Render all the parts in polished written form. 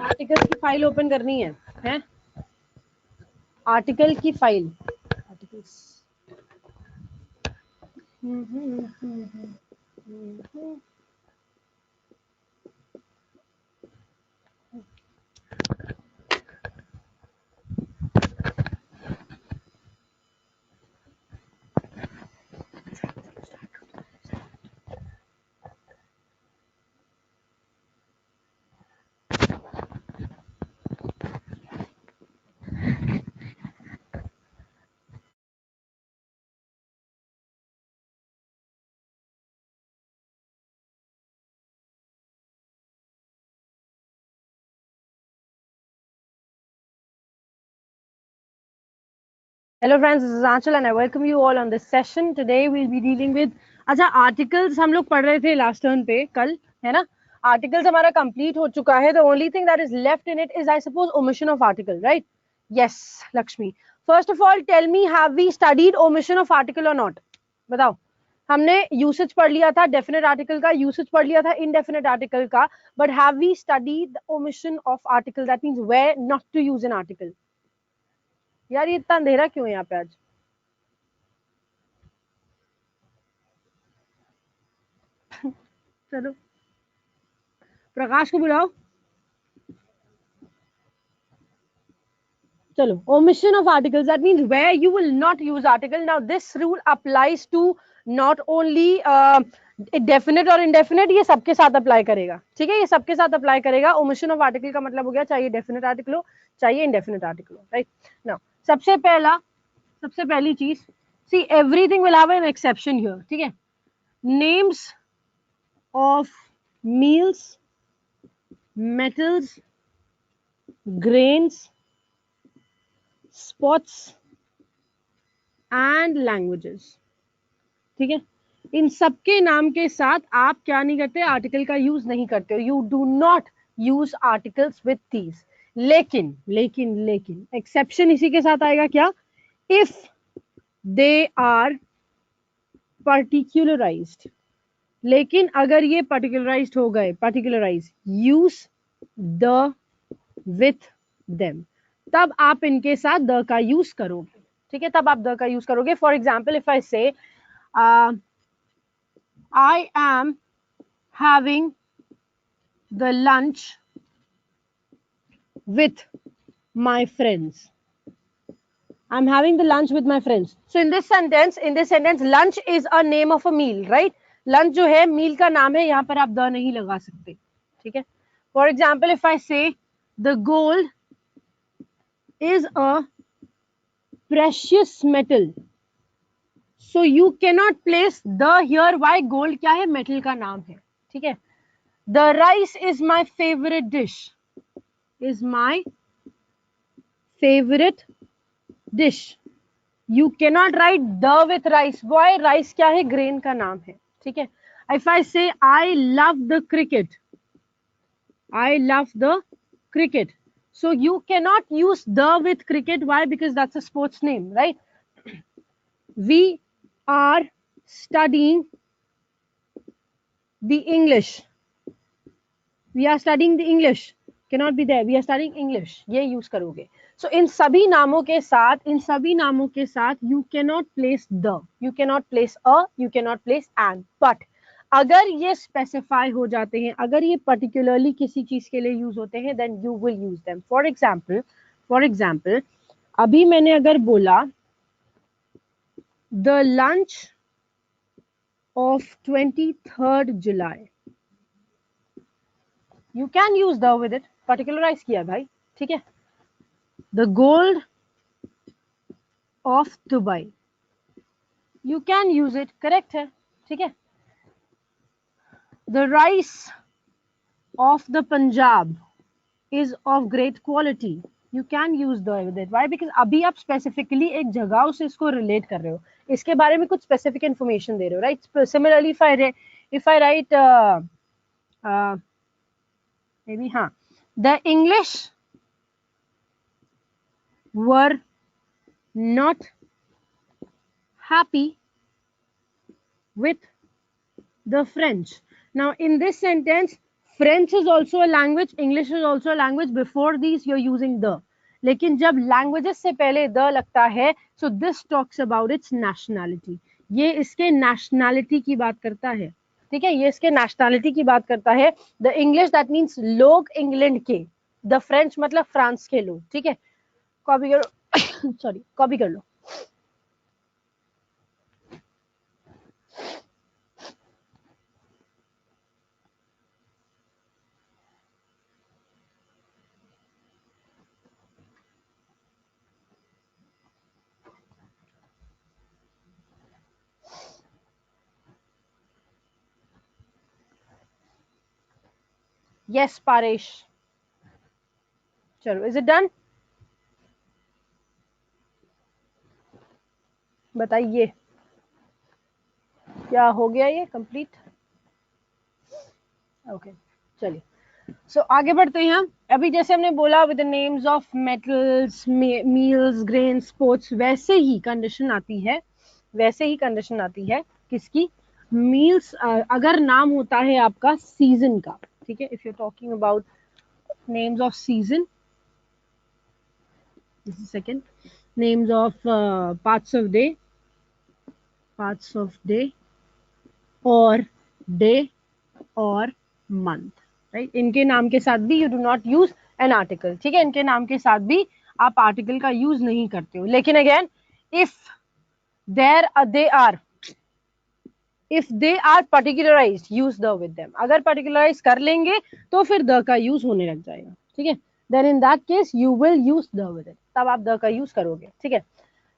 Article की file open करनी है आर्टिकल की file articles Hello friends, this is Anchal and I welcome you all on this session. Today we'll be dealing with अच्छा articles हम लोग पढ़ रहे थे last turn पे कल है ना articles हमारा complete हो चुका है. The only thing that is left in it is I suppose omission of article, right? Yes, Lakshmi. First of all, tell me, have we studied omission of article or not? बताओ. हमने usage पढ़ लिया था definite article का, usage पढ़ लिया था indefinite article का, but have we studied the omission of article, that means where not to use an article. यार ये इतना अंधेरा क्यों है यहाँ पे आज? चलो प्रकाश को बुलाओ. चलो, omission of articles, that means where you will not use article. Now this rule applies to not only definite और indefinite, ये सबके साथ अप्लाई करेगा. ठीक है, ये सबके साथ अप्लाई करेगा. omission of article का मतलब हो गया चाहिए definite article हो चाहिए indefinite article हो, right? Now सबसे पहली चीज, see everything will have an exception here. ठीक है, names of meals, metals, grains, spots and languages. ठीक है, इन सबके नाम के साथ आप क्या नहीं करते, आर्टिकल का यूज नहीं करते हो. You do not use articles with these. लेकिन लेकिन लेकिन एक्सेप्शन इसी के साथ आएगा क्या? If they are particularized. लेकिन अगर ये पर्टिकुलराइज्ड हो गए, particularize, use the with them, तब आप इनके साथ द का यूज करोगे. ठीक है, तब आप द का यूज करोगे. फॉर एग्जाम्पल, इफ आई से I am having the lunch with my friends. I'm having the lunch with my friends. So in this sentence, lunch is a name of a meal, right? Lunch जो है meal का नाम है, यहाँ पर आप the नहीं लगा सकते. ठीक है. For example, if I say the gold is a precious metal, so you cannot place the here. Why? Gold क्या है? Metal का नाम है. ठीक है. The rice is my favorite dish. Is my favorite dish. You cannot write the with rice. Why? Rice क्या है? Grain का नाम है. ठीक है. If I say I love the cricket, I love the cricket. So you cannot use the with cricket. Why? Because that's a sports name, right? We are studying the English. We are studying the English. Cannot be there. We are studying English. ये use करोगे. So इन सभी नामों के साथ you cannot place the, you cannot place a, you cannot place an. But अगर ये specify हो जाते हैं, अगर ये particularly किसी चीज के लिए use होते हैं, then you will use them. For example, अभी मैंने अगर बोला the lunch of 23rd July, you can use the with it. Particularize किया भाई. ठीक है. The gold of Dubai, you can use it. Correct है. ठीक है. The rice of the Punjab is of great quality. You can use the with it. Why? Because अभी आप specifically एक जगह से इसको relate कर रहे हो, इसके बारे में कुछ specific information दे रहे हो, right? Similarly, if I write maybe the English were not happy with the French. Now in this sentence, French is also a language, English is also a language, before this you are using the. लेकिन जब languages से पहले the लगता है, so this talks about its nationality. ये इसके nationality की बात करता है, ठीक है, ये इसके नेशनैलिटी की बात करता है। द इंग्लिश दैट मीन्स लोग इंग्लैंड के, द फ्रेंच मतलब फ्रांस के लोग, ठीक है। कॉपी करो सॉरी, कॉपी कर लो। यस पारेश, चलो, इज इट डन? बताइए, क्या हो गया ये कंप्लीट? ओके, चलिए, सो आगे बढ़ते हैं हम। अभी जैसे हमने बोला with the names of metals, meals, grain, sports, वैसे ही कंडीशन आती है, वैसे ही कंडीशन आती है किसकी? मील्स, अगर नाम होता है आपका सीजन का, ठीक है, if you talking about names off season, second, names of parts of day और डे और मंथ, राइट। इनके नाम के साथ भी you do not use an article, ठीक है, इनके नाम के साथ भी आप आर्टिकल का यूज नहीं करते हो। लेकिन again, if there they are, if they are particularized, use the with them. अगर पर्टिकुलराइज कर लेंगे तो फिर द का यूज होने लग जाएगा, ठीक है। Then in that case you will use the with it, तब आप द का यूज करोगे, ठीक है।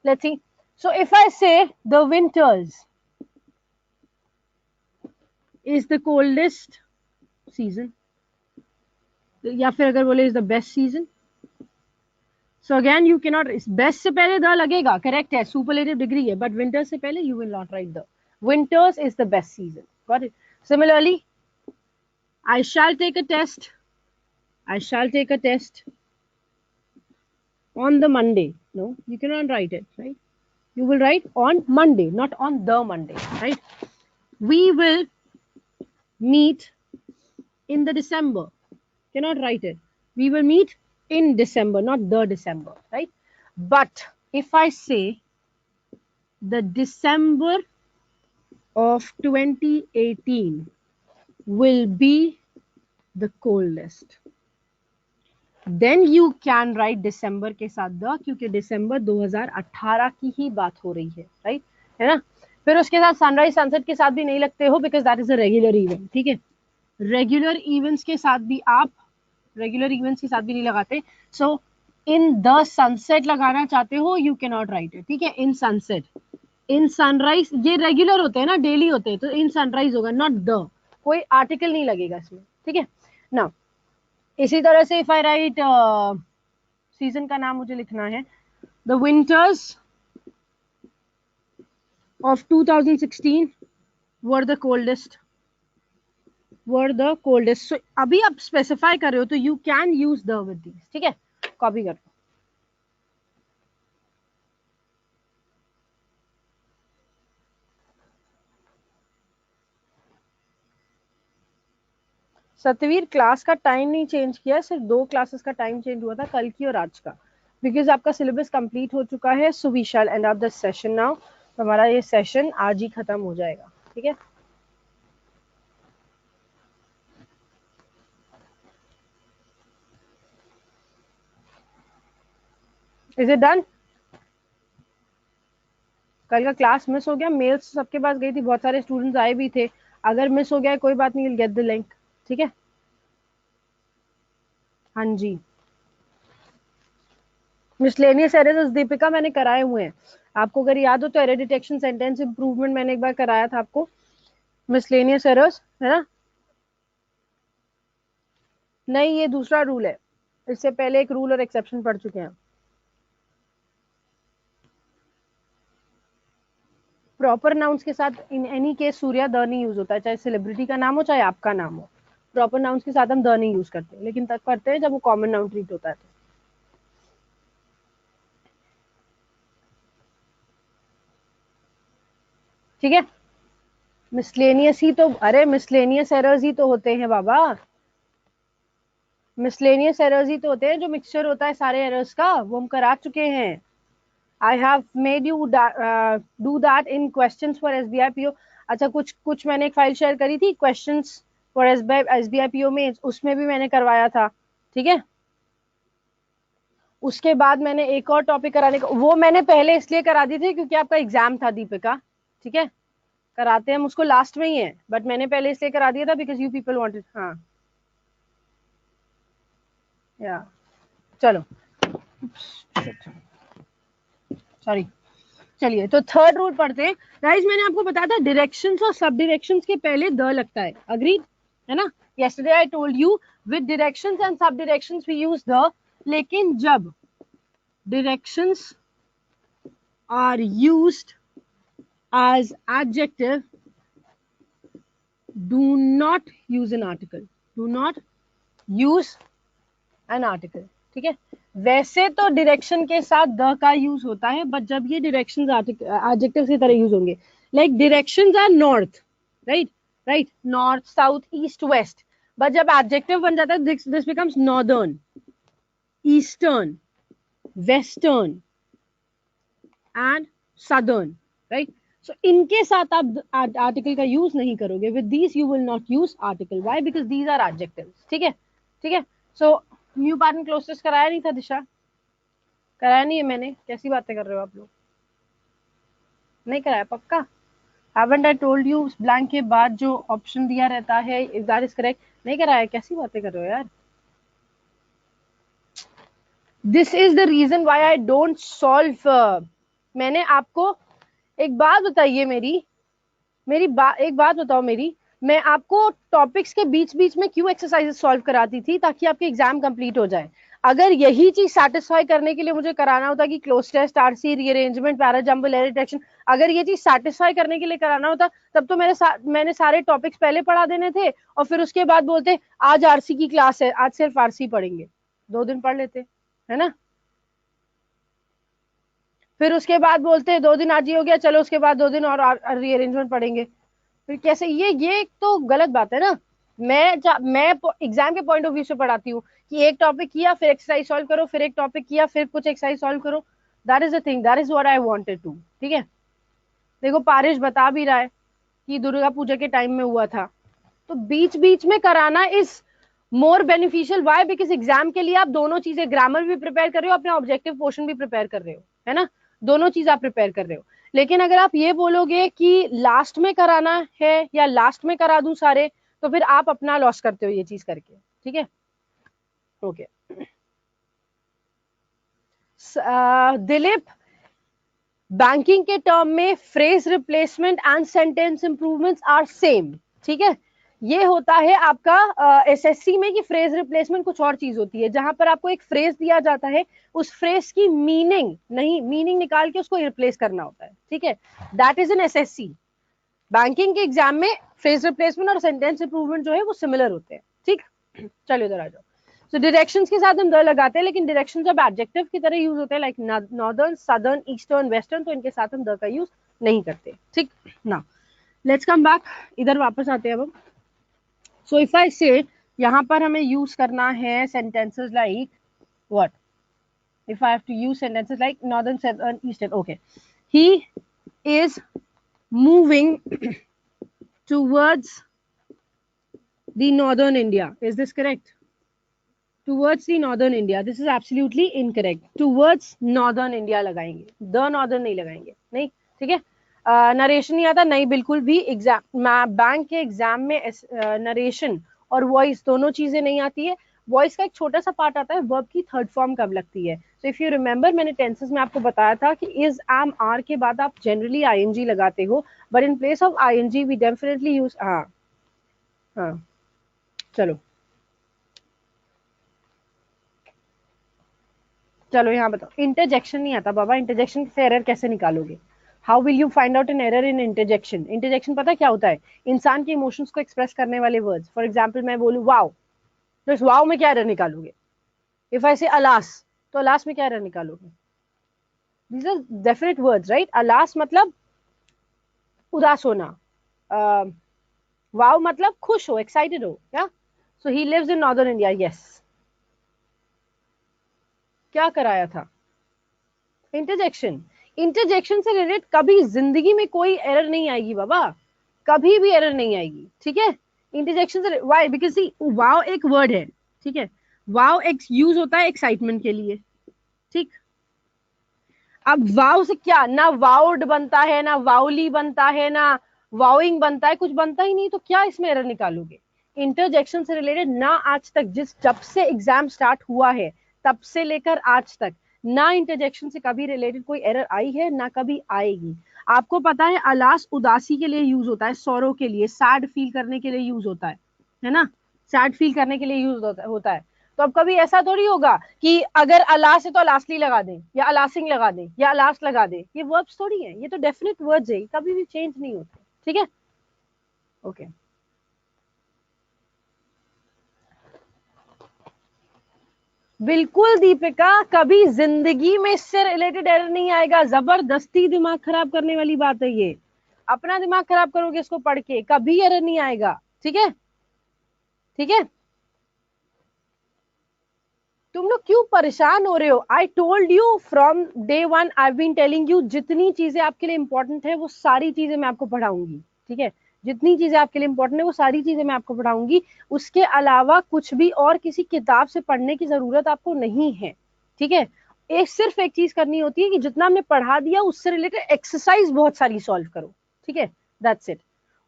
Let's see, so if I से the winters is the coldest season, या फिर अगर बोले is the best season, so again you can not, best से पहले द लगेगा, करेक्ट है, सुपरलेटिव डिग्री है, बट विंटर से पहले you will not right the. Winters is the best season, got it. Similarly, I shall take a test, I shall take a test on the Monday. No, you cannot write it, right? You will write on Monday, not on the Monday, right? We will meet in the December. Cannot write it. We will meet in December, not the December, right? But if I say the December of 2018 will be the coldest, then you can write December के साथ the, क्योंकि दिसंबर 2018 की ही बात हो रही है, right, है ना। फिर उसके साथ सनराइज सनसेट के साथ भी नहीं लगते हो, because that is a regular event, ठीक है। रेगुलर इवेंट्स के साथ भी आप, रेगुलर इवेंट्स के साथ भी नहीं लगाते। सो इन द सनसेट लगाना चाहते हो, you can not right it, ठीक है। इन सनसेट, इन सनराइज, ये रेगुलर होते हैं ना, डेली होते हैं, तो इन सनराइज होगा, नॉट द, कोई आर्टिकल नहीं लगेगा इसमें, ठीक है ना। इसी तरह से इफ आई राइट, सीजन का नाम मुझे लिखना है, the winters of 2016 were the coldest, were the coldest. So अभी आप स्पेसिफाई कर रहे हो तो you can use the with this, ठीक है। कॉपी कर, सत्यवीर क्लास का टाइम नहीं चेंज किया, सिर्फ 2 क्लासेस का टाइम चेंज हुआ था, कल की और आज का, बिकॉज आपका सिलेबस कंप्लीट हो चुका है। So we shall end up the session now, तो हमारा ये सेशन आज ही खत्म हो जाएगा, ठीक है। Is it done? कल का क्लास मिस हो गया, मेल्स सबके पास गई थी, बहुत सारे स्टूडेंट्स आए भी थे। अगर मिस हो गया है कोई बात नहीं, गेट द लिंक, ठीक है। हाँ जी, मिसलेनियस एरर्स दीपिका मैंने कराए हुए हैं, आपको अगर याद हो तो एरर डिटेक्शन, सेंटेंस इंप्रूवमेंट मैंने एक बार कराया था आपको, मिसलेनियस एरर्स, है ना। नहीं, ये दूसरा रूल है, इससे पहले एक रूल और एक्सेप्शन पढ़ चुके हैं। प्रॉपर नाउन्स के साथ in any case Surya the नहीं यूज होता है, चाहे सेलिब्रिटी का नाम हो चाहे आपका नाम हो। प्रॉपर नाउन्स के साथ हम द नहीं यूज करते, लेकिन तब करते हैं जब वो कॉमन नाउन ट्रीट होता है तो। ठीक है, मिसलेनियस ही तो, अरे मिसलेनियस एरर्स ही तो होते हैं बाबा, मिसलेनियस एरर्स ही तो होते हैं, जो मिक्सचर होता है सारे एरर्स का, वो हम करा चुके हैं. I have made you do that in questions for SBI PO. अच्छा, कुछ मैंने एक फाइल शेयर करी थी क्वेश्चंस फॉर एसबीआई पीओ में, उसमें भी मैंने करवाया था. ठीक है, उसके बाद मैंने एक और टॉपिक कराने को, वो मैंने पहले इसलिए करा दी थी क्योंकि आपका एग्जाम था दीपिका. ठीक है, कराते हम उसको लास्ट में ही है, बट मैंने पहले इसलिए करा दिया था बिकॉज यू पीपल वांटेड. हाँ, या चलो, सॉरी. चलिए, तो थर्ड रूल पढ़ते हैं. गाइस, मैंने आपको बताया था डायरेक्शंस और सब डायरेक्शंस के पहले द लगता है. अग्रीड है ना? Yesterday I told you with directions and sub directions we use the. लेकिन जब directions are used as adjective, do not use an article. Do not use an article. ठीक है, वैसे तो डायरेक्शन के साथ द का यूज होता है, बट जब ये डायरेक्शंस एडजेक्टिव की तरह यूज होंगे, like directions are north, right, north, south, east, west. But जब एडजेक्टिव बन जाता है, this becomes northern, eastern, western and southern. Right, so इनके साथ आप आर्टिकल का यूज नहीं करोगे. With these you will not use article. Why? Because these are adjectives. ठीक है, ठीक है. सो न्यू पार्ट क्लोज कराया नहीं था दिशा? कराया नहीं है मैंने? कैसी बातें कर रहे हो आप लोग? नहीं कराया पक्का? Haven't I told you blank के बाद जो ऑप्शन दिया रहता है, इफ दैट इज करेक्ट? नहीं कराया? कैसी बातें कर रहे हो यार? This is the reason why I don't solve. मैंने आपको एक बात बताइए, एक बात बताओ मेरी, मैं आपको टॉपिक्स के बीच बीच में क्यों एक्सरसाइजेस सॉल्व कराती थी? ताकि आपके एग्जाम कंप्लीट हो जाए. अगर यही चीज सेटिस्फाई करने के लिए मुझे कराना होता कि cloze test, RC, rearrangement, para jumble, error detection, अगर ये चीज सेटिस्फाई करने के लिए कराना होता, तब तो मैंने सारे टॉपिक्स पहले पढ़ा देने थे, और फिर उसके बाद बोलते आज आरसी की क्लास है, आज सिर्फ आरसी पढ़ेंगे, 2 दिन पढ़ लेते, है ना? फिर उसके बाद बोलते 2 दिन आज ही हो गया, चलो उसके बाद 2 दिन और रीअरेंजमेंट पढ़ेंगे. फिर कैसे? ये तो गलत बात है ना. मैं एग्जाम के पॉइंट ऑफ व्यू से पढ़ाती हूँ कि एक टॉपिक किया, फिर एक्सरसाइज सॉल्व करो, फिर एक टॉपिक किया, फिर कुछ एक्सरसाइज सॉल्व करो. That is the thing, that is what I wanted to. ठीक है, देखो पारिश बता भी रहा है कि दुर्गा पूजा के टाइम में हुआ था, तो बीच बीच में कराना is more beneficial. Why? Because exam के लिए आप दोनों चीजें, ग्रामर भी प्रिपेयर कर रहे हो, अपना ऑब्जेक्टिव पोर्शन भी प्रिपेयर कर रहे हो, है ना? दोनों चीज आप प्रिपेयर कर रहे हो. लेकिन अगर आप ये बोलोगे कि लास्ट में कराना है या लास्ट में करा दूं सारे, तो फिर आप अपना लॉस करते हो ये चीज करके. ठीक है, ओके. दिलीप, बैंकिंग के टर्म में phrase replacement and sentence improvements are same. ठीक है, ये होता है आपका एसएससी में कि फ्रेज रिप्लेसमेंट कुछ और चीज होती है, जहां पर आपको एक फ्रेज दिया जाता है, उस फ्रेज की मीनिंग निकाल के उसको रिप्लेस करना होता है. ठीक है, that is an SSC. Banking के एग्जाम में फ्रेज रिप्लेसमेंट और सेंटेंस इंप्रूवमेंट जो है वो सिमिलर होते हैं. ठीक, चलो इधर आ जाओ. तो डायरेक्शंस के साथ हम द लगाते हैं, लेकिन डायरेक्शन जब एडजेक्टिव की तरह यूज होते हैं, like northern, southern, eastern, western, तो इनके साथ हम द का यूज नहीं करते. ठीक ना, लेट्स कम बैक, इधर वापस आते हैं अब हम. सो इफ आई से यहाँ पर हमें यूज करना है sentences like what? If I have to use sentences like northern, southern, eastern. Okay, he is moving towards the northern India. Is this correct? Towards the northern India. This is absolutely incorrect. Towards northern India लगाएंगे, the northern नहीं लगाएंगे. नहीं, ठीक है. Narration नहीं आता? नहीं, बिल्कुल भी. एग्जाम, बैंक के एग्जाम में नरेशन और वॉइस दोनों चीजें नहीं आती है. वॉइस का एक छोटा सा पार्ट आता है, वर्ब की थर्ड फॉर्म कब लगती है. सो इफ यू रिमेंबर, मैंने टेंसेस में आपको बताया था कि इज, एम, आर के बाद आप जनरली आईएनजी लगाते हो, but in place of ING we definitely use. हाँ, चलो यहाँ बताओ. इंटरजेक्शन नहीं आता बाबा. इंटरजेक्शन से एरर कैसे निकालोगे? How will you find out an error in interjection? Interjection पता क्या होता है? इंसान के इमोशंस को एक्सप्रेस करने वाले वर्ड्स. फॉर एग्जाम्पल, मैं बोलूँ वाव, तो इस वाव में क्या एरर निकालोगे? इफ आई से अलास, तो अलास में क्या एरर निकालोगे? These are definite words, right? Alas मतलब उदास होना, वाव मतलब खुश हो, एक्साइटेड हो. क्या? So he lives in northern India. Yes, क्या कराया था? इंटरजेक्शन। इंटरजेक्शन से रिलेटेड कभी जिंदगी में कोई एरर नहीं आएगी बाबा, कभी भी एरर नहीं आएगी, ठीक है। इंटरजेक्शन से व्हाई, बिकॉज सी वाव एक वर्ड है, ठीक है। वाव एक यूज होता है एक्साइटमेंट के लिए, ठीक। अब वाव से क्या, ना वाउड बनता है, ना वाउली बनता है, ना वाउइंग बनता है, कुछ बनता ही नहीं, तो क्या इसमें एरर निकालोगे? इंटरजेक्शन से रिलेटेड ना आज तक, जब से एग्जाम स्टार्ट हुआ है तब से लेकर आज तक, ना इंटरजेक्शन से कभी रिलेटेड कोई एरर आई है, ना कभी आएगी। आपको पता है अलास उदासी के लिए यूज होता है, सौरो के लिए, सैड फील करने के लिए यूज होता है ना, सैड फील करने के लिए यूज होता है। तो अब कभी ऐसा थोड़ी होगा कि अगर अलास है तो अलासली लगा दें, या अलासिंग लगा दें, या अलास लगा दें, ये वर्ब्स थोड़ी है, ये तो डेफिनेट वर्ड्स है, कभी भी चेंज नहीं होते, ठीक है। ओके बिल्कुल दीपिका, कभी जिंदगी में इससे रिलेटेड एरर नहीं आएगा। जबरदस्ती दिमाग खराब करने वाली बात है ये, अपना दिमाग खराब करोगे इसको पढ़ के, कभी एरर नहीं आएगा, ठीक है, ठीक है। तुम लोग क्यों परेशान हो रहे हो? I told you from day one, I been telling you, जितनी चीजें आपके लिए इंपॉर्टेंट है वो सारी चीजें मैं आपको पढ़ाऊंगी, ठीक है। जितनी चीजें आपके लिए इंपॉर्टेंट है वो सारी चीजें मैं आपको पढ़ाऊंगी, उसके अलावा कुछ भी और किसी किताब से पढ़ने की जरूरत आपको नहीं है, ठीक है। सिर्फ एक चीज करनी होती है कि जितना हमने पढ़ा दिया उससे रिलेटेड एक्सरसाइज बहुत सारी सॉल्व करो, ठीक है, दैट्स इट।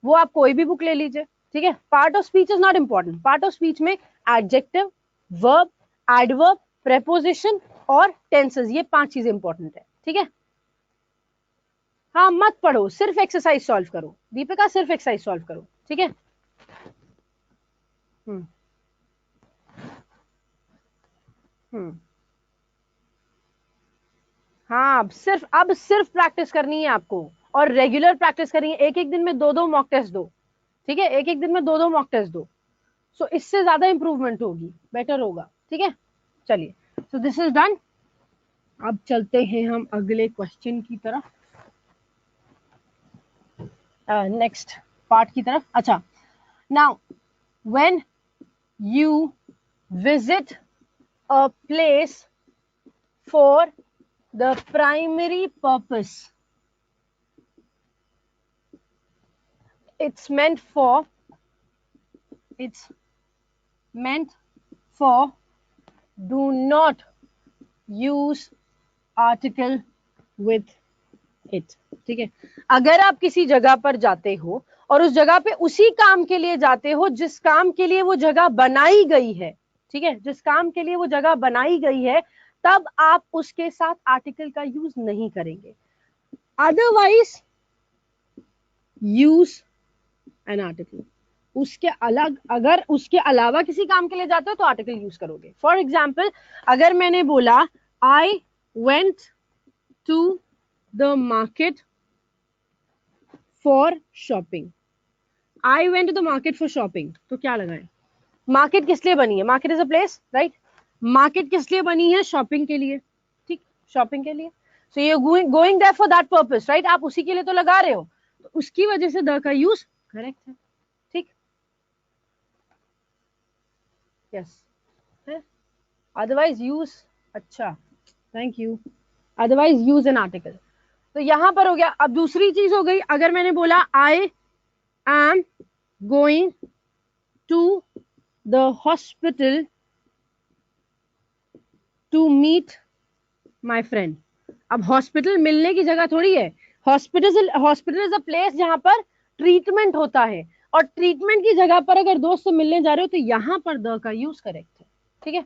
वो आप कोई भी बुक ले लीजिए, ठीक है। Part of speech is not important, part of speech में एडजेक्टिव, वर्ब, एडवर्ब, प्रेपोजिशन और टेंसेस, ये 5 चीजें इंपॉर्टेंट है, ठीक है। हाँ मत पढ़ो, सिर्फ एक्सरसाइज सॉल्व करो दीपिका, सिर्फ एक्सरसाइज सॉल्व करो, ठीक है। हम्म हम्म हाँ, अब सिर्फ प्रैक्टिस करनी है आपको, और रेगुलर प्रैक्टिस करनी है। एक एक दिन में 2-2 मॉक टेस्ट दो, ठीक है, एक एक दिन में 2-2 मॉक टेस्ट दो, सो इससे ज्यादा इंप्रूवमेंट होगी, बेटर होगा, ठीक है। चलिए, सो दिस इज डन। अब चलते हैं हम अगले क्वेश्चन की तरफ, नेक्स्ट पार्ट की तरफ। अच्छा, now when you visit a place for the primary purpose, it's meant for do not use article with it, ठीक है। अगर आप किसी जगह पर जाते हो और उस जगह पे उसी काम के लिए जाते हो जिस काम के लिए वो जगह बनाई गई है, ठीक है, जिस काम के लिए वो जगह बनाई गई है, तब आप उसके साथ आर्टिकल का यूज नहीं करेंगे। Otherwise use an article. उसके अलग, अगर उसके अलावा किसी काम के लिए जाते हो तो आर्टिकल यूज करोगे। फॉर एग्जाम्पल, अगर मैंने बोला I went to the market for shopping, I went to the market for shopping, तो क्या लगाए? मार्केट किस लिए बनी है? Market is a place, right. Market किस लिए बनी है? शॉपिंग के लिए, ठीक, शॉपिंग के लिए। So you going there for that purpose, right, आप उसी के लिए तो लगा रहे हो, तो उसकी वजह से द का यूज करेक्ट है, ठीक, यस है। अदरवाइज यूज, अच्छा, thank you, otherwise use an article. तो यहां पर हो गया। अब दूसरी चीज हो गई, अगर मैंने बोला I am going to the hospital to meet my friend. अब हॉस्पिटल मिलने की जगह थोड़ी है, हॉस्पिटल इज अ प्लेस जहां पर ट्रीटमेंट होता है, और ट्रीटमेंट की जगह पर अगर दोस्त से मिलने जा रहे हो तो यहां पर द का यूज करेक्ट है, ठीक है,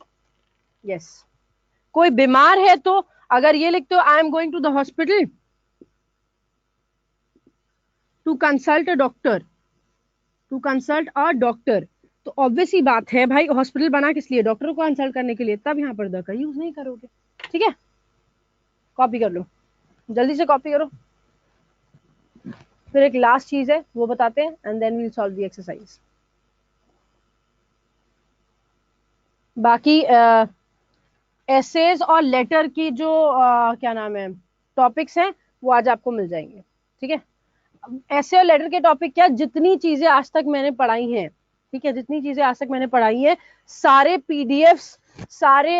यस। कोई बीमार है तो अगर ये लिखते हो I am going to the hospital to consult a doctor, to consult a doctor, तो ऑब्वियस ही बात है भाई, हॉस्पिटल बना किस लिए? डॉक्टर को कंसल्ट करने के लिए, तब यहाँ पर द का यूज नहीं करोगे, ठीक है। कॉपी कर लो, जल्दी से कॉपी करो। फिर एक लास्ट चीज है वो बताते हैं, and then we'll solve the exercise. बाकी एसेज और लेटर की जो क्या नाम है टॉपिक्स हैं वो आज आपको मिल जाएंगे, ठीक है। ऐसे और लेटर के टॉपिक क्या, जितनी चीजें आज तक मैंने पढ़ाई हैं, ठीक है, जितनी चीजें आज तक मैंने पढ़ाई है, सारे पीडीएफ्स सारे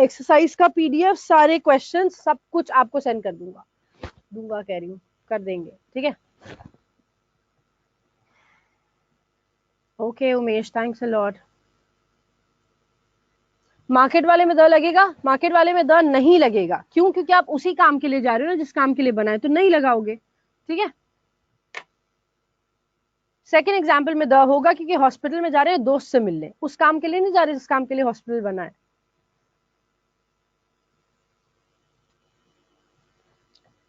एक्सरसाइज का पीडीएफ, सारे क्वेश्चन, सब कुछ आपको सेंड कर दूंगा कह रही हूँ, कर देंगे, ठीक है। Okay Umesh, thanks a lot. Market वाले में द लगेगा? मार्केट वाले में द नहीं लगेगा, क्यों? क्योंकि आप उसी काम के लिए जा रहे हो ना जिस काम के लिए बनाए, तो नहीं लगाओगे, ठीक है। सेकंड एग्जाम्पल में द होगा क्योंकि हॉस्पिटल में जा रहे हैं दोस्त से मिलने, उस काम के लिए नहीं जा रहे जिस काम के लिए हॉस्पिटल बना है।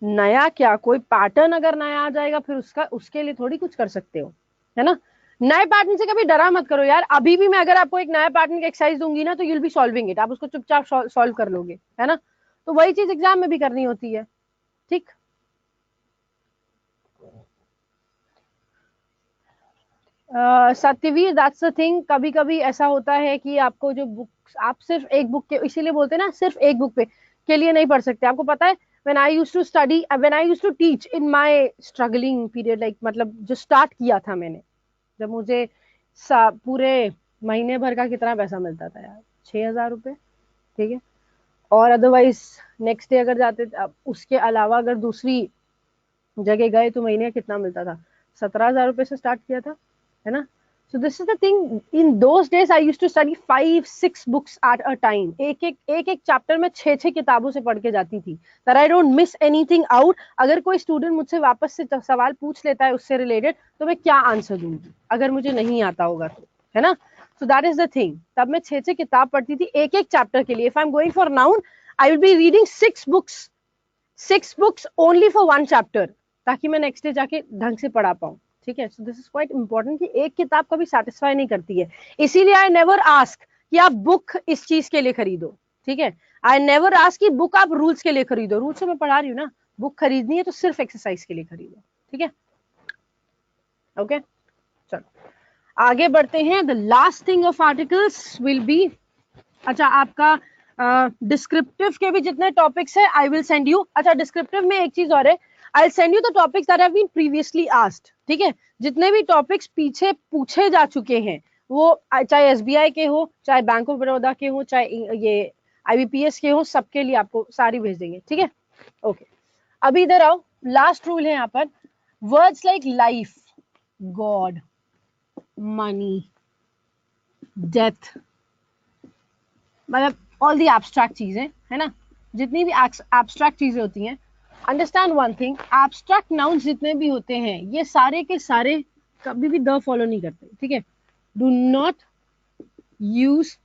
नया क्या, कोई पैटर्न अगर नया आ जाएगा फिर उसके लिए थोड़ी कुछ कर सकते हो, है ना। नए पैटर्न से कभी डरा मत करो यार। अभी भी मैं अगर आपको एक नया पैटर्न की एक्सरसाइज दूंगी ना तो यूल बी सॉल्विंग इट, आप उसको चुपचाप सॉल्व कर लोगे, है ना। तो वही चीज एग्जाम में भी करनी होती है, ठीक। सत्यवीर, दैट्स द थिंग, कभी कभी ऐसा होता है कि आपको जो बुक्स, आप सिर्फ एक बुक के, इसीलिए बोलते हैं ना सिर्फ एक बुक पे के लिए नहीं पढ़ सकते। आपको पता है when I used to study, when I used to teach in my struggling period, like मतलब जो स्टार्ट किया था मैंने, जब मुझे पूरे महीने भर का कितना पैसा मिलता था यार, 6,000 रुपये, ठीक है। और अदरवाइज नेक्स्ट डे अगर जाते, उसके अलावा अगर दूसरी जगह गए तो महीने का कितना मिलता था, 17,000 रुपये से स्टार्ट किया था, है ना। So this is the thing, in those days I used to study 5-6 books at a time, एक चैप्टर में 6-6 किताबों से पढ़ के जाती थी, that I don't miss anything out. अगर कोई स्टूडेंट मुझसे वापस से सवाल पूछ लेता है उससे रिलेटेड, तो मैं क्या आंसर दूंगी अगर मुझे नहीं आता होगा तो, है ना। So that is the thing, तब मैं 6-6 किताब पढ़ती थी एक एक चैप्टर के लिए। If I am going for noun, I will be reading 6 books only for 1 chapter, ताकि मैं नेक्स्ट डे जाके ढंग से पढ़ा पाऊँ, ठीक है। So this is quite important कि एक किताब कभी सेटिस्फाई नहीं करती है, इसीलिए आई नेवर आस्क कि आप बुक इस चीज के लिए खरीदो, ठीक है। आई नेवर आस्क कि बुक आप रूल्स के लिए खरीदो, रूल्स से मैं पढ़ा रही हूँ ना, बुक खरीदनी है तो सिर्फ एक्सरसाइज के लिए खरीदो, ठीक है। ओके चलो आगे बढ़ते हैं। The last thing of articles will be, अच्छा आपका डिस्क्रिप्टिव के भी जितने टॉपिक्स है आई विल सेंड यू। अच्छा डिस्क्रिप्टिव में एक चीज और है, I send you the topics that have been previously asked, ठीक है। जितने भी टॉपिक्स पीछे पूछे जा चुके हैं, वो चाहे एसबीआई के हो, चाहे बैंक ऑफ बड़ौदा के हो, चाहे ये आईबीपीएस के हो, सबके लिए आपको सारी भेज देंगे, ठीक है। ओके अभी इधर आओ, लास्ट रूल है यहाँ पर, words like life, God, money, death, मतलब ऑल दी एब्स्ट्रैक्ट चीजें, है ना, जितनी भी एब्स्ट्रैक्ट चीजें होती हैं, understand one thing, abstract nouns जितने भी होते हैं ये सारे के सारे कभी भी द फॉलो नहीं करते, ठीक है। डू नॉट यूज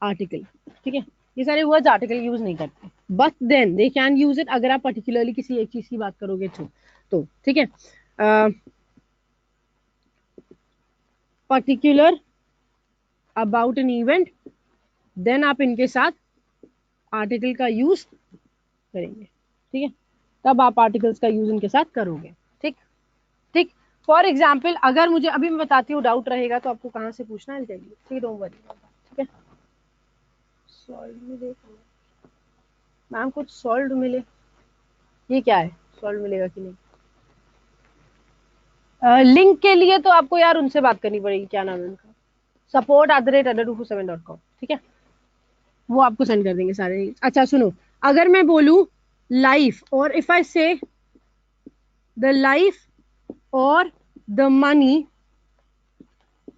आर्टिकल, ठीक है। ये सारे वर्ड्स आर्टिकल यूज नहीं करते, but then they can use it अगर आप पर्टिकुलरली किसी एक चीज की बात करोगे तो ठीक है। Particular about an event, then आप इनके साथ आर्टिकल का यूज करेंगे, ठीक है। तब आप आर्टिकल्स का यूज इनके साथ करोगे, ठीक ठीक। फॉर एग्जाम्पल अगर मुझे अभी मैं बताती हूँ, डाउट रहेगा तो आपको कहाँ से पूछना है, ठीक है, डोंट वरी, ठीक है। सॉल्व मिले मैम, कुछ सॉल्व मिले, ये क्या है, सॉल्व मिलेगा कि नहीं। लिंक के लिए तो आपको यार उनसे बात करनी पड़ेगी, क्या नाम है उनका, support@adda247.com, ठीक है। वो आपको सेंड कर देंगे सारे। अच्छा सुनो, अगर मैं बोलूं लाइफ, और इफ आई से द लाइफ और the money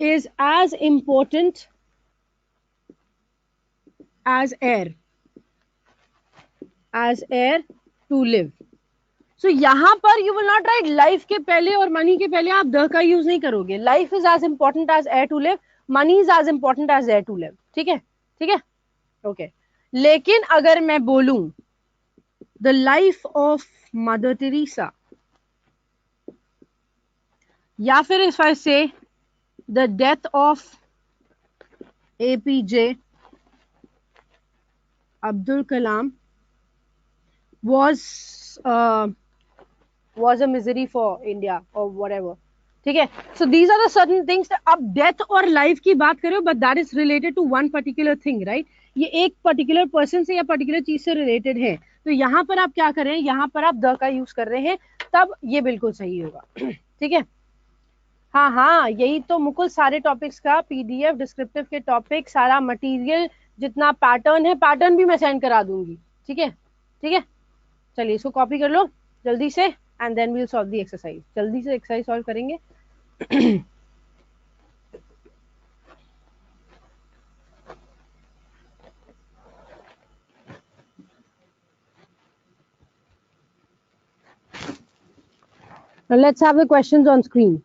is as important as air to live. So यहाँ पर you will not write life के पहले और money के पहले आप the का यूज नहीं करोगे। Life is as important as air to live, money is as important as air to live, ठीक है, ठीक है, ओके। लेकिन अगर मैं बोलूं the life of Mother Teresa, या फिर if I say the death of APJ Abdul Kalam was a misery for India or whatever, ठीक है। So these are the certain things, अब डेथ और लाइफ की बात करो, but that is related to one particular thing, right? ये एक particular person से या पर्टिकुलर चीज से रिलेटेड है, तो यहाँ पर आप क्या कर रहे हैं, यहाँ पर आप द का यूज कर रहे हैं, तब ये बिल्कुल सही होगा, ठीक है। हाँ हाँ, यही तो मुकुल, सारे टॉपिक्स का पीडीएफ, डिस्क्रिप्टिव के टॉपिक, सारा मटेरियल जितना पैटर्न है, पैटर्न भी मैं सेंड करा दूंगी। ठीक है, ठीक है, चलिए इसको कॉपी कर लो जल्दी से, and then we'll solve the exercise. जल्दी से एक्सरसाइज सॉल्व करेंगे। Let's have the questions on screen.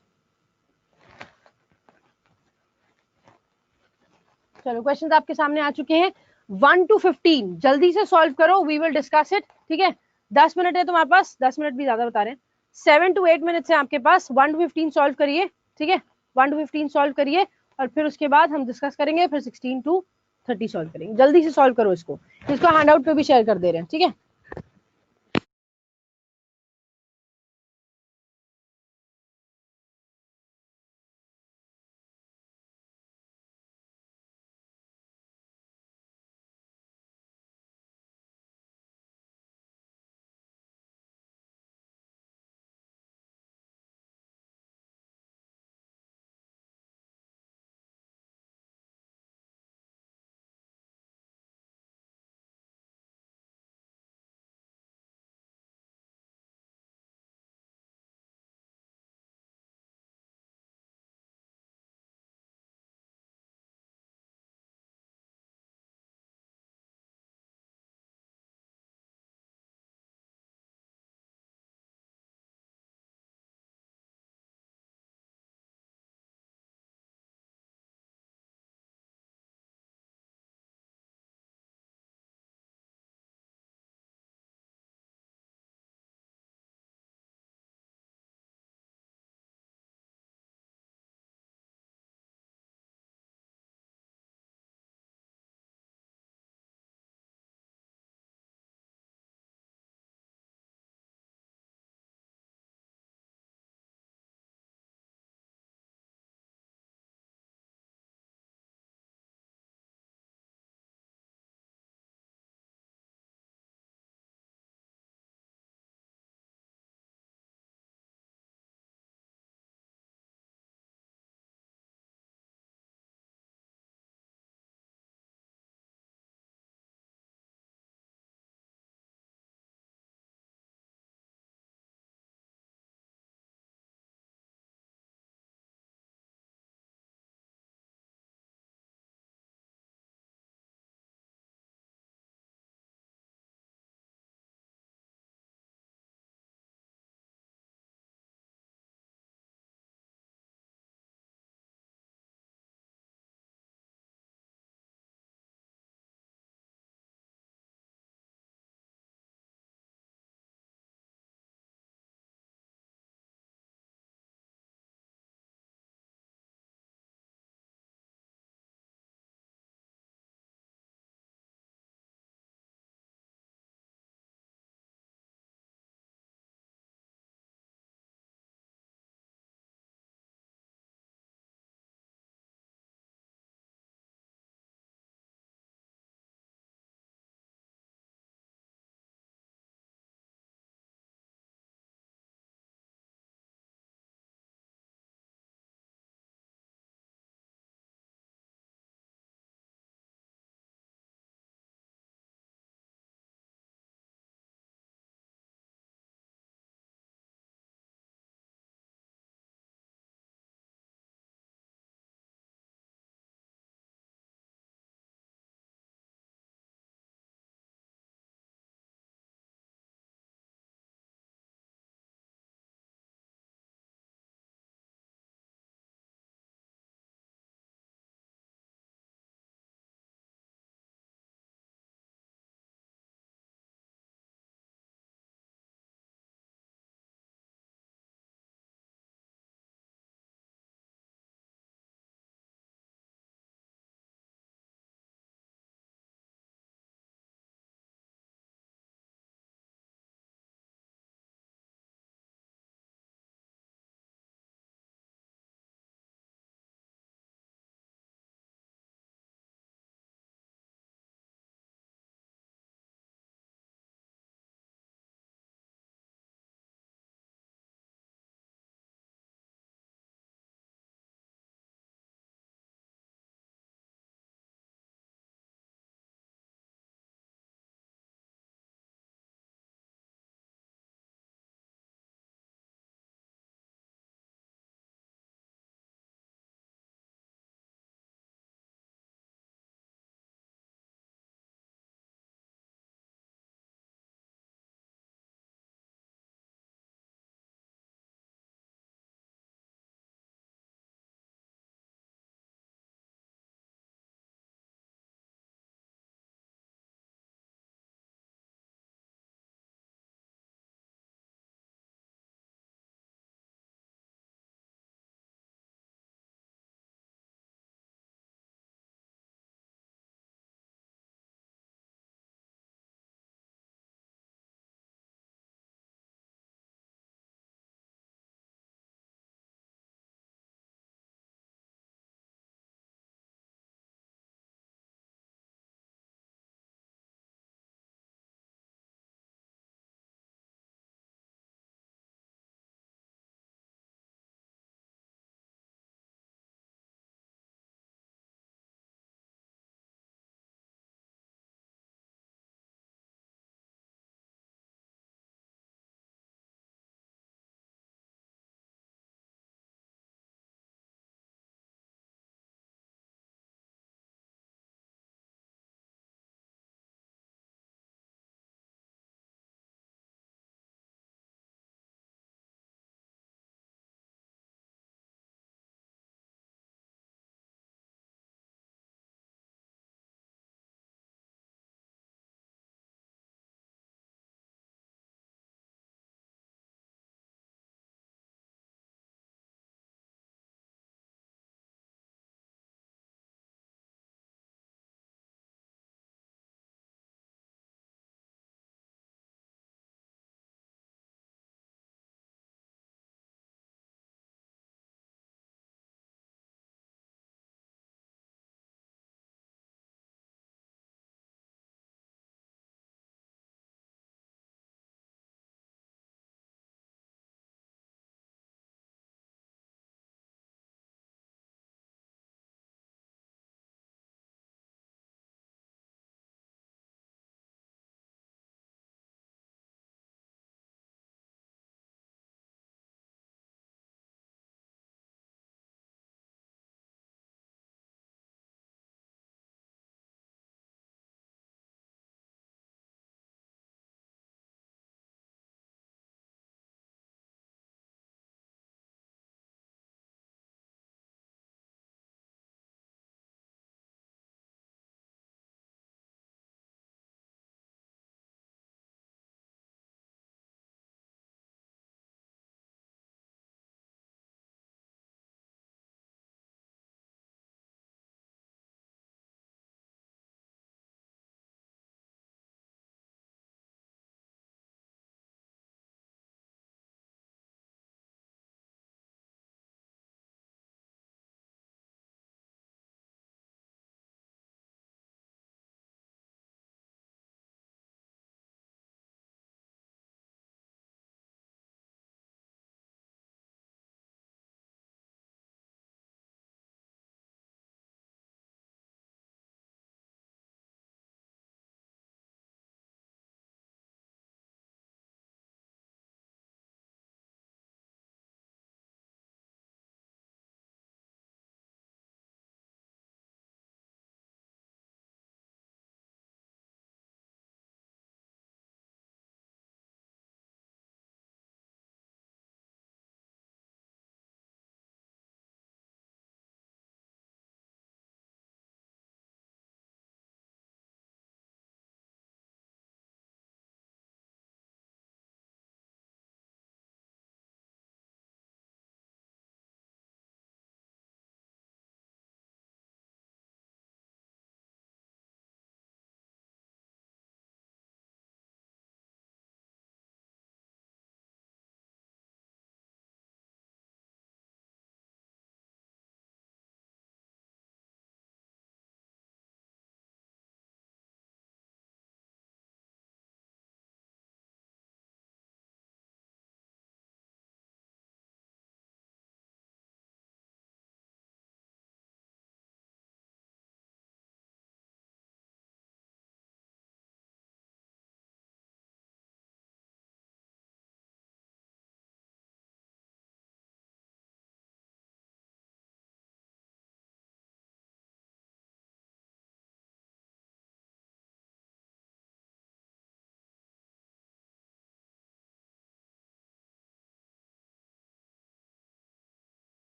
चलो क्वेश्चंस आपके सामने आ चुके हैं। 1 to 15 जल्दी से सॉल्व करो, वी विल डिस्कस इट। ठीक है, 10 मिनट है तुम्हारे पास, 10 मिनट भी ज्यादा बता रहे हैं। 7 to 8 मिनट्स है आपके पास। 1 to 15 सॉल्व करिए। ठीक है, 1 to 15 सॉल्व करिए, और फिर उसके बाद हम डिस्कस करेंगे, फिर 16 to 30 सॉल्व करेंगे। जल्दी से सॉल्व करो इसको हैंड आउट पे भी शेयर कर दे रहे हैं। ठीक है।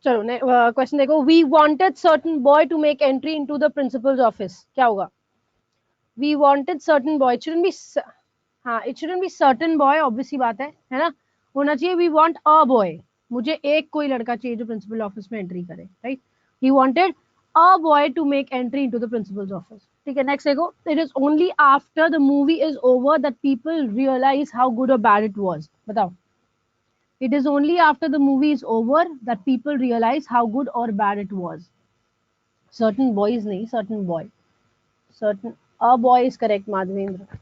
चलो क्वेश्चन देखो, we wanted certain boy to make entry into the principal's office, क्या होगा? We wanted certain boy, it shouldn't be, हाँ it shouldn't be certain boy, obvious सी बात है ना, होना चाहिए वी वांट अ बॉय, मुझे एक कोई लड़का चाहिए जो प्रिंसिपल ऑफिस में एंट्री करे, right? He wanted a boy to make entry into the principal's office, ठीक है। नेक्स्ट देखो, it is only after the movie is over that people realise how good और बैड इट वाज, बताओ। It is only after the movie is over that people realize how good or bad it was. Certain boys nahi, certain boy. Certain a boy is correct, Madhvendra.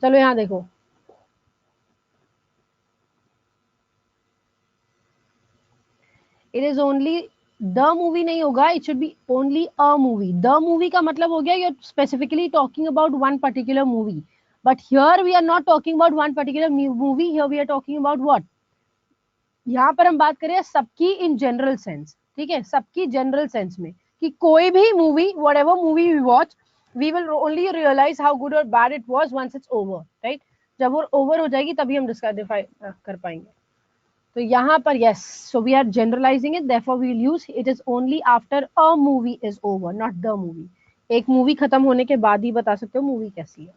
चलो यहाँ देखो, it is only the movie नहीं होगा, it should be only a movie. The movie का मतलब हो गया you're specifically talking about one particular movie. But here we are not talking about one particular movie. Here we are talking about what? यहाँ पर हम बात करें सबकी इन जनरल सेंस, ठीक है, सबकी जनरल सेंस में, कि कोई भी movie, whatever movie we watch, we will only realise how good और bad it was once it's over, right? जब वो ओवर हो जाएगी तभी हम डिस्क्वालीफाई कर पाएंगे। तो यहाँ पर yes, so we are generalising it, therefore we will use it is only after a movie is over, not the movie. एक मूवी खत्म होने के बाद ही बता सकते हो मूवी कैसी है।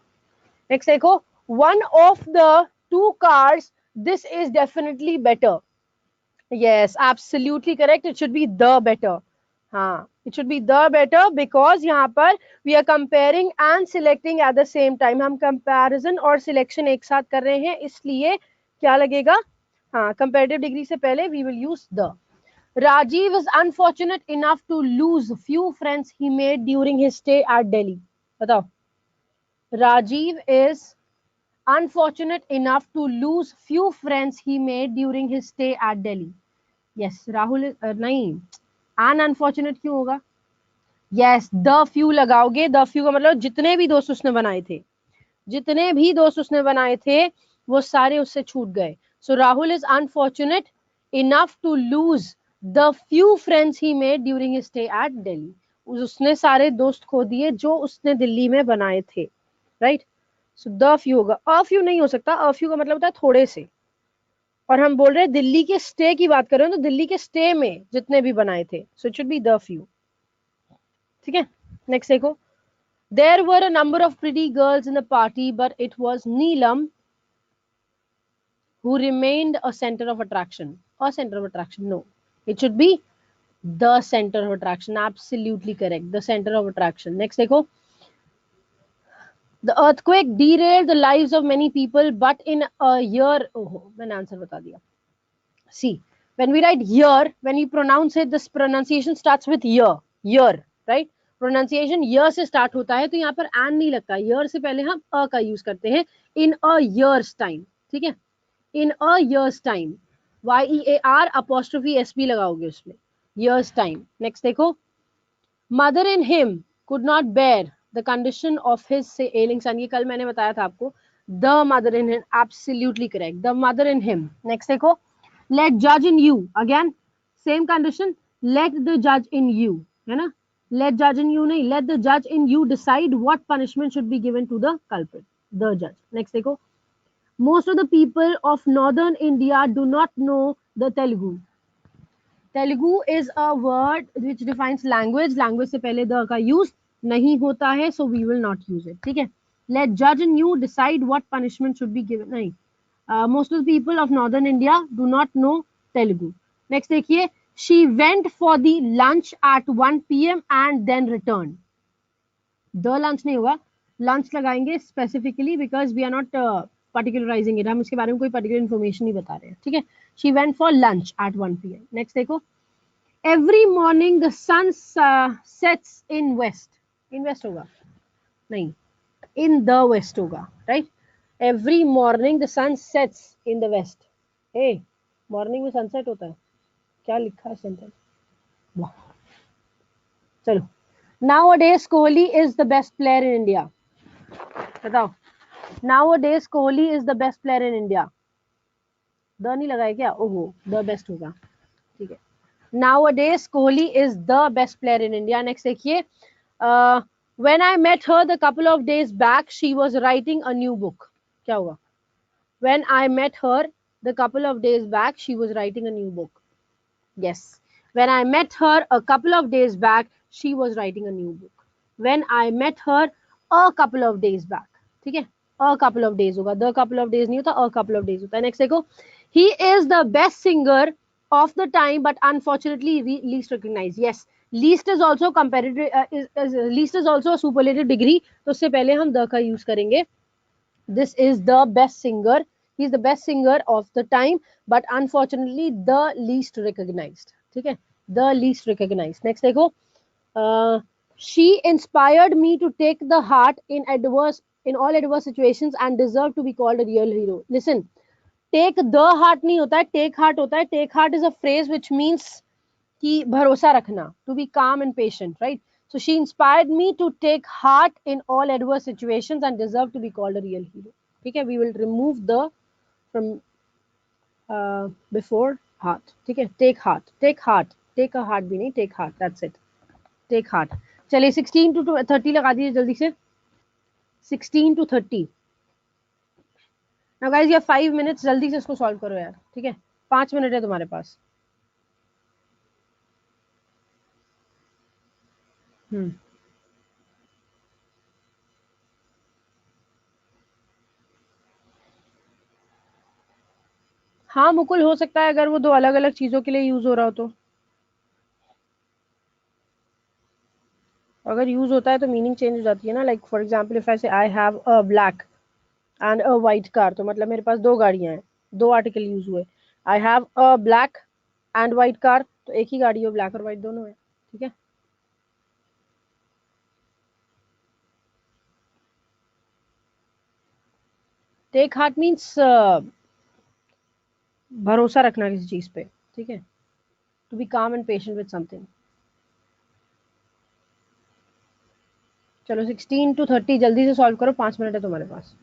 नेक्स्ट देखो, one of the two cars, this is definitely better. Yes, absolutely correct. It should be the better. हाँ, it should be the better because यहाँ पर we are comparing and selecting at the same time. हम comparison और selection एक साथ कर रहे हैं, इसलिए क्या लगेगा? हाँ, comparative degree से पहले we will use the. Rajiv is unfortunate enough to lose few friends he made during his stay at Delhi. बताओ. Rajiv is unfortunate enough to lose few friends he made during his stay at Delhi. Yes, Rahul नहीं, an unfortunate क्यों होगा? Yes, the few लगाओगे, the few का मतलब जितने भी दोस्त उसने बनाए थे, जितने भी दोस्त उसने बनाए थे वो सारे उससे छूट गए। So Rahul is unfortunate enough to lose the few friends he made during his stay at Delhi. उसने सारे दोस्त खो दिए जो उसने दिल्ली में बनाए थे, राइट? सो द फ्यू होगा, अ फ्यू नहीं हो सकता, अ फ्यू का मतलब होता है थोड़े से, और हम बोल रहे हैं दिल्ली के स्टे की बात कर रहे हैं, तो दिल्ली के स्टे में जितने भी बनाए थे, so it should be the few, ठीक है। नेक्स्ट देखो, there were a number of pretty girls in the party but it was Neelam who remained a center of attraction. A center of attraction, no, it should be the center of attraction. Absolutely correct, the center of attraction. Next देखो, the earthquake derailed the lives of many people but in a year, oh मैंने answer बता दिया। See, when we write year, when we pronounce it, this pronunciation starts with year, right? Pronunciation year से start होता है, तो यहाँ पर and नहीं लगता, year से पहले हम a का use करते हैं, in a year's time, ठीक है? In a year's time, YEAR apostrophe SB लगाओगे उसमें, year's time. Next देखो, mother in him could not bear the condition of his ailing son. ये कल मैंने बताया था आपको, the mother in him, absolutely correct, the mother in him. Next देखो, let judge in you, again same condition, let the judge in you, है ना? let judge in you नहीं, let the judge in you decide what punishment should be given to the culprit, the judge. Next देखो, most of the people of northern India do not know the Telugu. Telugu is a word which defines language, language से पहले the का use नहीं होता है, so we will not use it, ठीक है? let judge in you decide what punishment should be given, नहीं, most of the people of northern India do not know Telugu. Next देखिए, she went for the lunch at 1 p.m. and then returned. The lunch नहीं होगा, lunch लगाएंगे specifically because we are not particularizing it, हम इसके बारे में कोई particular information नहीं बता रहे हैं, ठीक है? she went for lunch at 1 p.m. Next देखो, every morning the sun sets in west. in west होगा नहीं, in the west होगा, right? every morning the sun sets in the west. hey, morning में sunset होता है, क्या लिखा है सेंटेंस? वाह, चलो, nowadays Kohli is the best player in India. बताओ, nowadays Kohli is the best player in India. The नहीं लगाया क्या? ओहो, द बेस्ट होगा, ठीक है। nowadays Kohli is the best player in India. Next देखिए, when I met her the couple of days back she was writing a new book. क्या होगा? when I met her the couple of days back she was writing a new book. Yes. When I met her a couple of days back, she was writing a new book. When I met her a couple of days back. ठीक है, a couple of days होगा, the couple of days नहीं होता, a couple of days होता है. Next देखो, he is the best singer of the time but unfortunately least recognized. Yes, least is also comparative, least is also a superlative degree. तो उससे पहले हम the का use करेंगे. This is the best singer. He's the best singer of the time but unfortunately the least recognized. ठीक है, the least recognized. Next देखो, she inspired me to take the heart in all adverse situations and deserve to be called a real hero. Listen, take the heart नहीं होता है, take heart होता है. Take heart is a phrase which means कि भरोसा रखना, to be calm and patient, right? So she inspired me to take heart in all adverse situations and deserve to be called a real hero. ठीक है, we will remove the from before heart. ठीक है, take heart, take heart, take a heart भी नहीं, take heart, that's it, take heart. चलिए 16 to 30 लगा दीजिए जल्दी से. 16 to 30. Now guys, you have 5 minutes, जल्दी से इसको सॉल्व करो यार. ठीक है, 5 मिनट है तुम्हारे पास. हाँ मुकुल, हो सकता है अगर वो दो अलग अलग चीजों के लिए यूज हो रहा हो तो. अगर यूज होता है तो मीनिंग चेंज हो जाती है ना. Like for example if I say I have a black and a white car, तो मतलब मेरे पास दो गाड़ियां हैं, दो आर्टिकल यूज हुए. आई have a black and white car, तो एक ही गाड़ी है, ब्लैक और वाइट दोनों है. ठीक है, टेक हार्ट मीन्स भरोसा रखना किसी चीज पे. ठीक है, टू बी काम एंड पेशेंट विद समथिंग. चलो 16 to 30 जल्दी से सॉल्व करो, 5 मिनट है तुम्हारे पास.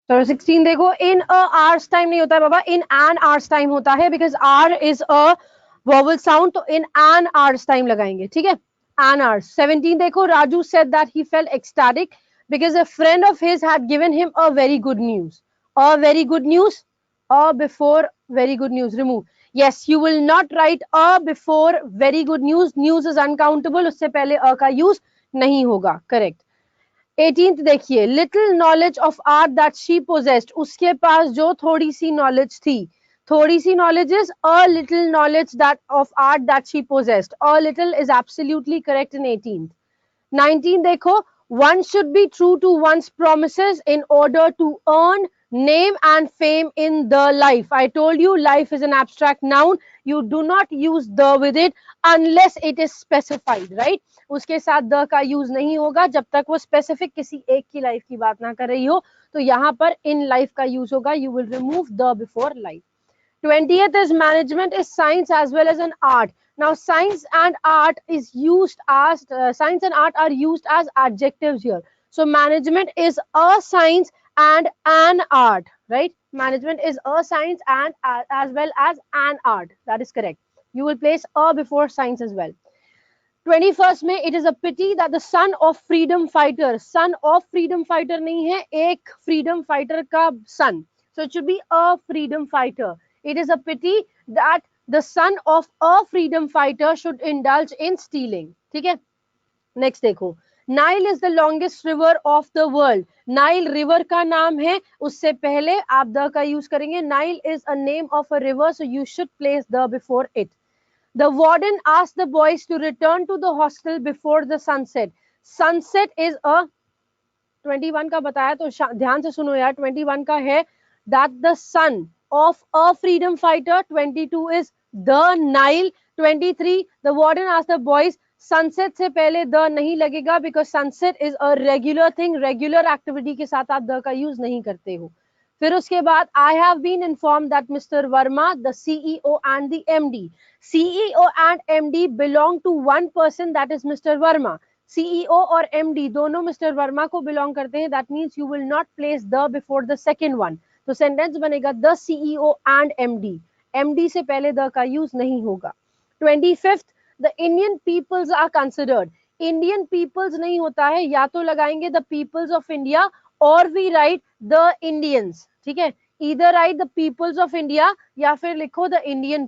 चलो 16 देखो, इन अ आवर्स टाइम नहीं होता है बाबा, इन एन आवर्स टाइम होता है, because our is a vowel sound, तो इन एन आवर्स टाइम लगाएंगे, ठीक है, एन आवर्स। 17 देखो, Raju said that he felt ecstatic because a friend of his had given him a very good news. A very good news, a before very good news remove. yes, you will not write a before very good news, news is uncountable, उससे पहले अ का use नहीं होगा, correct. 18th देखिए, little knowledge of art that she possessed, उसके पास जो थोड़ी सी नॉलेज थी, थोड़ी सी knowledge is a little knowledge that of art that she possessed, a little is absolutely correct in 18th। 19 देखो, one should be true to one's promises in order to earn name and fame in the life. I told you life is an abstract noun. You do not use the with it unless it is specified, right? उसके साथ the का use नहीं होगा जब तक वो specific किसी एक की लाइफ की बात ना कर रही हो, तो यहाँ पर इन लाइफ का यूज होगा, you will remove the before life. 20th is management is science as well as an art. Now science and art is used as science and art are used as adjectives here. So management is a science and an art, right? Management is a science and as well as an art. That is correct. You will place a before science as well. 21st में, it is a pity that the son of freedom fighter नहीं है, एक freedom fighter का son, so it should be a freedom fighter. It is a pity that the son of a freedom fighter should indulge in stealing, ठीक है। Next देखो, Nile is the longest river of the world, Nile river का नाम है, उससे पहले आप the का यूज करेंगे, Nile is a name of a river, so you should place the before it. The warden asked the boys to return to the hostel before the sunset. Sunset is a 21 का बताया, तो ध्यान से सुनो यार, 21 का है that the son of a freedom fighter, 22 is the Nile, 23 the warden asked the boys, sunset से पहले the नहीं लगेगा because sunset is a regular thing, regular activity के साथ आप the का use नहीं करते हो। फिर उसके बाद I have been informed that Mr. Verma, the CEO and the MD, CEO and MD belong to one person, that is Mr. Verma. CEO और MD दोनों मिस्टर वर्मा को बिलोंग करते हैं, that means you will not place the before the second one, तो sentence बनेगा the CEO and MD, MD से पहले the का यूज नहीं होगा। 25th, the Indian peoples are considered, Indian peoples नहीं होता है, या तो लगाएंगे द पीपल्स ऑफ इंडिया और वी राइट द इंडियंस, ठीक है, इधर write the peoples of India या फिर लिखो द इंडियन,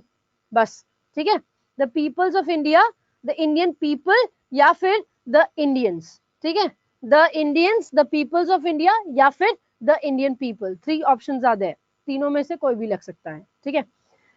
बस, ठीक है, the peoples of India, the Indian people या फिर द इंडियंस, ठीक है, the Indians, the peoples of India या फिर the Indian people, 3 options are there, तीनों में से कोई भी लग सकता है, ठीक है।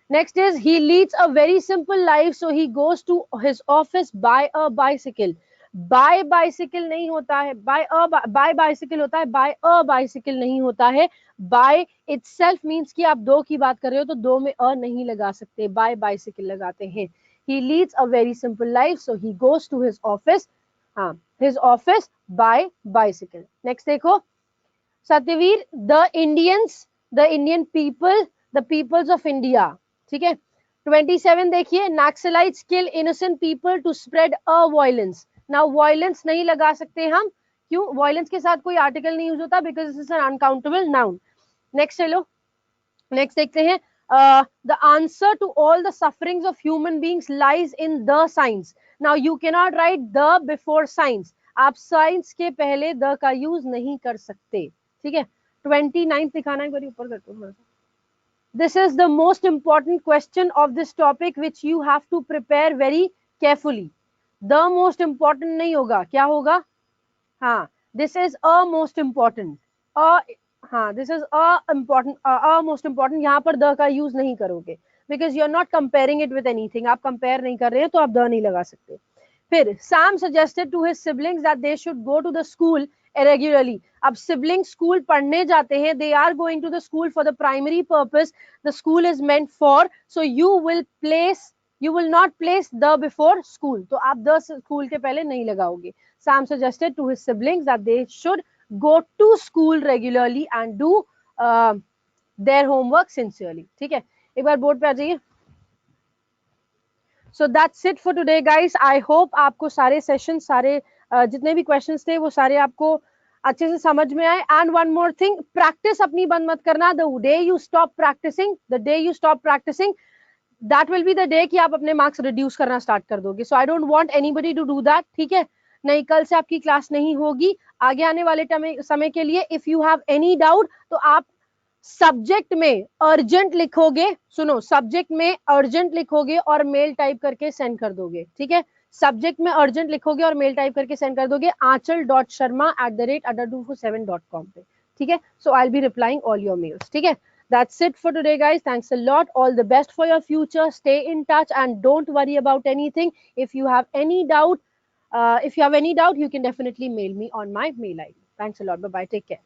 Next is he leads a very simple life so he goes to his office by a bicycle, by bicycle नहीं होता है, बाय बाइसिकल होता है, बाय अ बाइसिकल नहीं होता है। बाय इटसेल्फ मींस कि आप दो की बात कर रहे हो तो दो में अ नहीं लगा सकते, बाय बाइसिकल लगाते हैं। he leads a very simple life so he goes to his office, हाँ, his office by bicycle। next देखो, Satyavir, the Indians, the Indian people, the peoples of India, ठीक है। 27 देखिए, Naxalites kill innocent people to spread a violence। now violence नहीं लगा सकते हम, क्यों, violence के साथ कोई आर्टिकल नहीं यूज होता because this is an uncountable noun। next चलो, नेक्स्ट देखते हैं, the answer to all the sufferings of human beings lies in the science। now you cannot write the before science, आप science के पहले the का use नहीं कर सकते, ठीक है। 29 दिखाना है, ऊपर करते हैं। this is the most important question of this topic which you have to prepare very carefully। the most important नहीं होगा, क्या होगा, हाँ, this is a most important, हाँ, this is a important, most important, यहाँ पर द का use नहीं करोगे because you are not comparing it with anything, आप कंपेयर नहीं कर रहे हैं तो आप द नहीं लगा सकते। फिर Sam suggested to his siblings that they should go to the school regularly। अब siblings स्कूल पढ़ने जाते हैं, they are going to the school for the primary purpose, the school is meant for, so you will not place the before school, तो आप the school के पहले नहीं लगाओगे। Sam suggested to his siblings that they should go to school regularly and do their homework sincerely, ठीक है। एक बार board पे आ जाइए। So that's it for today guys, I hope आपको सारे सेशन, सारे जितने भी क्वेश्चंस थे वो सारे आपको अच्छे से समझ में आए. And one more thing, practice अपनी बंद मत करना. The day you stop practising, that will be the day कि आप अपने मार्क्स रिड्यूस करना स्टार्ट कर दोगे. So I don't want anybody to do that. ठीक है, नहीं कल से आपकी क्लास नहीं होगी आगे आने वाले समय के लिए. If you have any doubt तो आप सब्जेक्ट में अर्जेंट लिखोगे, सुनो, सब्जेक्ट में अर्जेंट लिखोगे और मेल टाइप करके सेंड कर दोगे. ठीक है, सब्जेक्ट में अर्जेंट लिखोगे और मेल टाइप करके सेंड कर दोगे aanchal.sharma@addu47.com पे. ठीक है, so I will be replying all your mails. ठीक है, that's it for today guys. Thanks a lot. All the best for your future. Stay in touch and don't worry about anything. If you have any doubt, you can definitely mail me on my mail ID. Thanks a lot. Bye bye, take care.